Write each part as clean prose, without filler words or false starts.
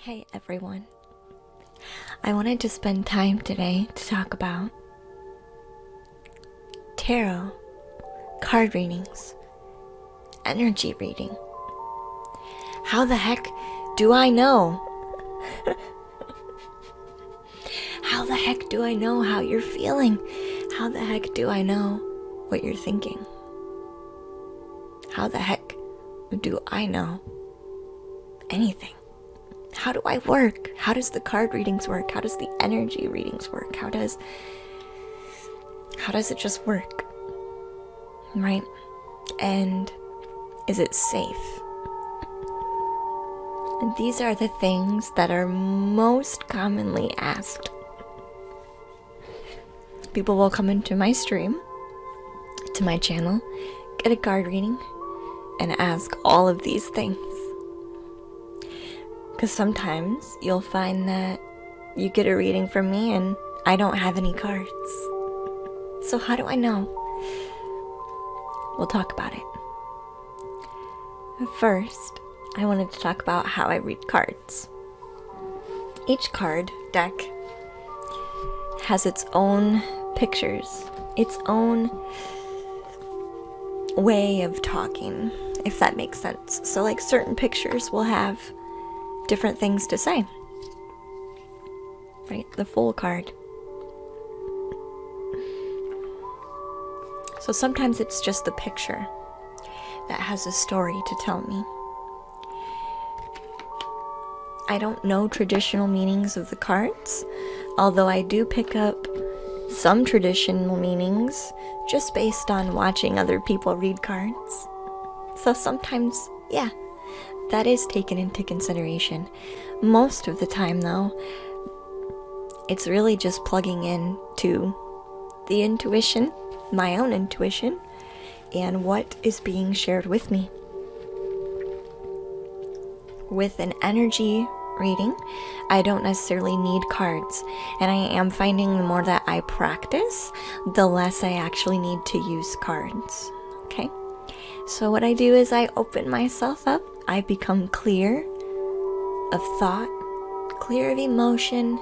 Hey everyone, I wanted to spend time today to talk about tarot, card readings, energy reading. How the heck do I know? How the heck do I know how you're feeling? How the heck do I know what you're thinking? How the heck do I know anything? How do I work? How does the card readings work? How does the energy readings work? How does it just work? Right? And is it safe? And these are the things that are most commonly asked. People will come into my stream, to my channel, get a card reading, and ask all of these things. Because sometimes you'll find that you get a reading from me and I don't have any cards. So how do I know? We'll talk about it. First, I wanted to talk about how I read cards. Each card deck has its own pictures, its own way of talking, if that makes sense. So like certain pictures will have different things to say, right? The full card. So sometimes it's just the picture that has a story to tell me. I don't know traditional meanings of the cards, although I do pick up some traditional meanings just based on watching other people read cards. So sometimes, yeah, that is taken into consideration. Most of the time, though, it's really just plugging in to the intuition, my own intuition, and what is being shared with me. With an energy reading, I don't necessarily need cards, and I am finding the more that I practice, the less I actually need to use cards. Okay? So what I do is I open myself up. I become clear of thought, clear of emotion,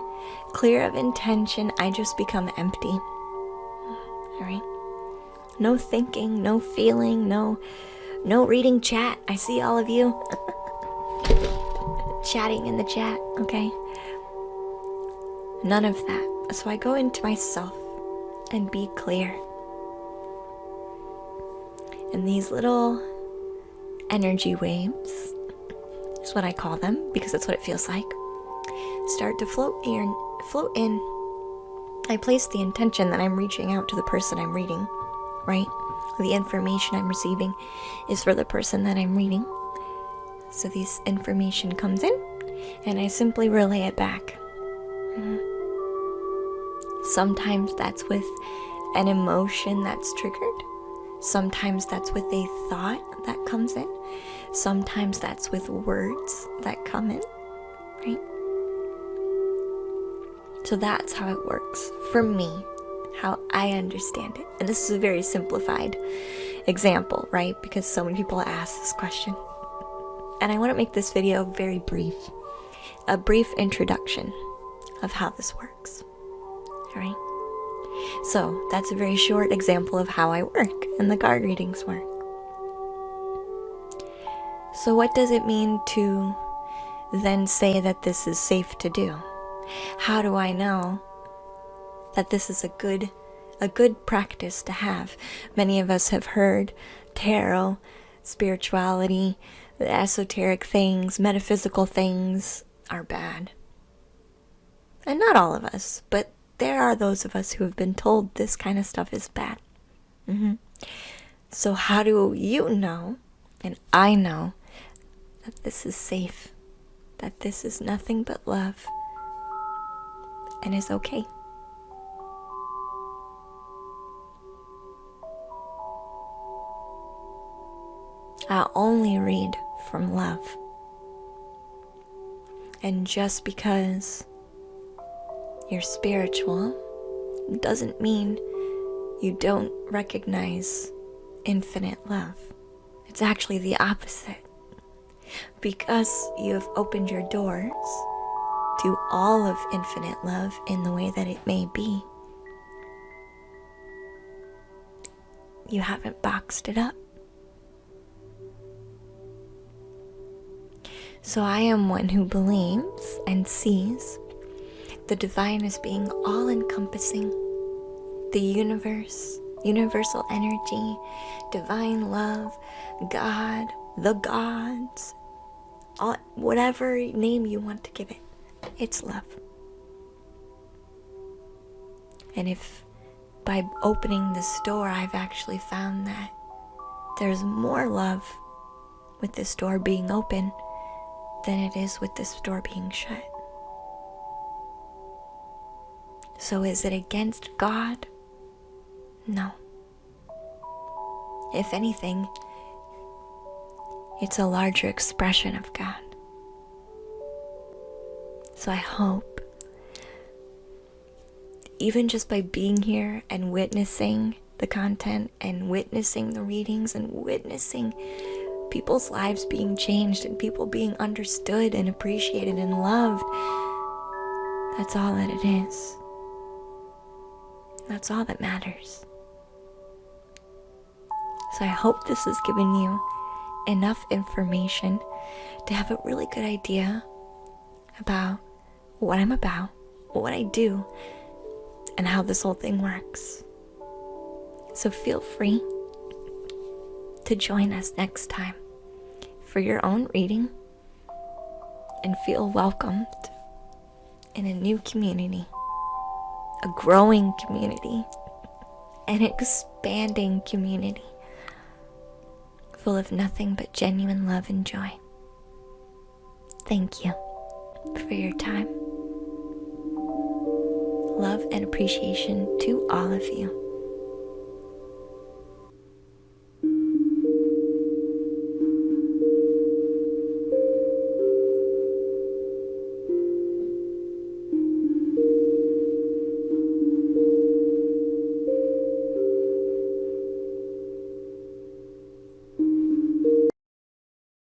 clear of intention. I just become empty. All right? No thinking, no feeling, no reading chat. I see all of you chatting in the chat, okay? None of that. So I go into myself and be clear. And these little energy waves is what I call them, because that's what it feels like, start to float in. I place the intention that I'm reaching out to the person I'm reading, right? The information I'm receiving is for the person that I'm reading. So this information comes in and I simply relay it back. Sometimes that's with an emotion that's triggered. Sometimes that's with a thought that comes in. Sometimes that's with words that come in, right? So that's how it works for me, how I understand it. And this is a very simplified example, right? Because so many people ask this question. And I want to make this video very brief. A brief introduction of how this works. All right? So that's a very short example of how I work and the card readings work. So what does it mean to then say that this is safe to do? How do I know that this is a good practice to have? Many of us have heard tarot, spirituality, the esoteric things, metaphysical things are bad. And not all of us, but there are those of us who have been told this kind of stuff is bad. So how do you know, and I know, that this is safe, that this is nothing but love, and is okay? I only read from love. And just because you're spiritual doesn't mean you don't recognize infinite love. It's actually the opposite. Because you have opened your doors to all of infinite love in the way that it may be. You haven't boxed it up. So I am one who believes and sees the divine as being all-encompassing, the universe, universal energy, divine love, God, the gods, all, whatever name you want to give it, it's love. And if by opening this door I've actually found that there's more love with this door being open than it is with this door being shut. So is it against God? No. If anything, it's a larger expression of God. So I hope, even just by being here and witnessing the content and witnessing the readings and witnessing people's lives being changed and people being understood and appreciated and loved, that's all that it is. That's all that matters. So I hope this has given you enough information to have a really good idea about what I'm about, what I do, and how this whole thing works. So feel free to join us next time for your own reading and feel welcomed in a new community, a growing community, an expanding community full of nothing but genuine love and joy. Thank you for your time. Love and appreciation to all of you.